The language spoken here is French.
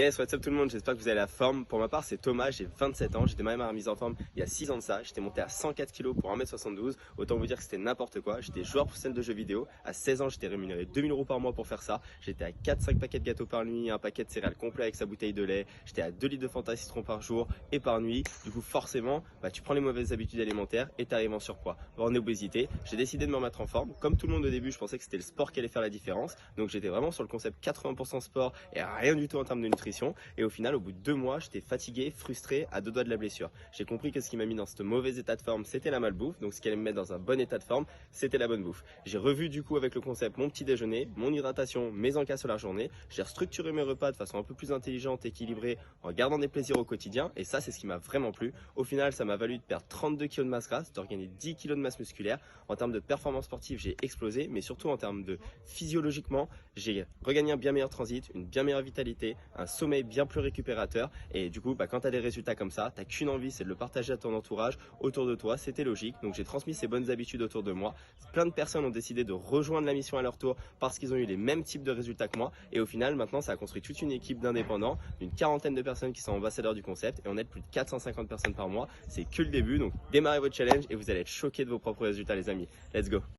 Yes, what's up tout le monde, j'espère que vous avez la forme. Pour ma part, c'est Thomas, j'ai 27 ans, j'ai démarré ma remise en forme il y a 6 ans de ça. J'étais monté à 104 kg pour 1m72, autant vous dire que c'était n'importe quoi. J'étais joueur professionnel de jeux vidéo, à 16 ans j'étais rémunéré 2000 € par mois pour faire ça. J'étais à 4-5 paquets de gâteaux par nuit, un paquet de céréales complet avec sa bouteille de lait. J'étais à 2 litres de Fanta citron par jour et par nuit. Du coup forcément, tu prends les mauvaises habitudes alimentaires et t'arrives en surpoids, en obésité. J'ai décidé de me remettre en forme. Comme tout le monde au début, je pensais que c'était le sport qui allait faire la différence. Donc j'étais vraiment sur le concept 80% sport et rien du tout en termes de nutrition. Et au final, au bout de 2 mois, j'étais fatigué, frustré, à 2 doigts de la blessure. J'ai compris que ce qui m'a mis dans ce mauvais état de forme, c'était la malbouffe. Donc ce qui allait me mettre dans un bon état de forme, c'était la bonne bouffe. J'ai revu du coup avec le concept mon petit déjeuner, mon hydratation, mes encas sur la journée. J'ai restructuré mes repas de façon un peu plus intelligente, équilibrée, en gardant des plaisirs au quotidien. Et ça, c'est ce qui m'a vraiment plu. Au final, ça m'a valu de perdre 32 kg de masse grasse, de regagner 10 kg de masse musculaire. En termes de performance sportive, j'ai explosé, mais surtout en termes de physiologiquement, j'ai regagné un bien meilleur transit, une bien meilleure vitalité, un sommeil bien plus récupérateur. Et du coup, quand tu as des résultats comme ça, tu n'as qu'une envie, c'est de le partager à ton entourage, autour de toi. C'était logique. Donc j'ai transmis ces bonnes habitudes autour de moi. Plein de personnes ont décidé de rejoindre la mission à leur tour parce qu'ils ont eu les mêmes types de résultats que moi. Et au final, maintenant, ça a construit toute une équipe d'indépendants, une quarantaine de personnes qui sont ambassadeurs du concept. Et on aide plus de 450 personnes par mois. C'est que le début. Donc démarrez votre challenge et vous allez être choqués de vos propres résultats, les amis. Let's go!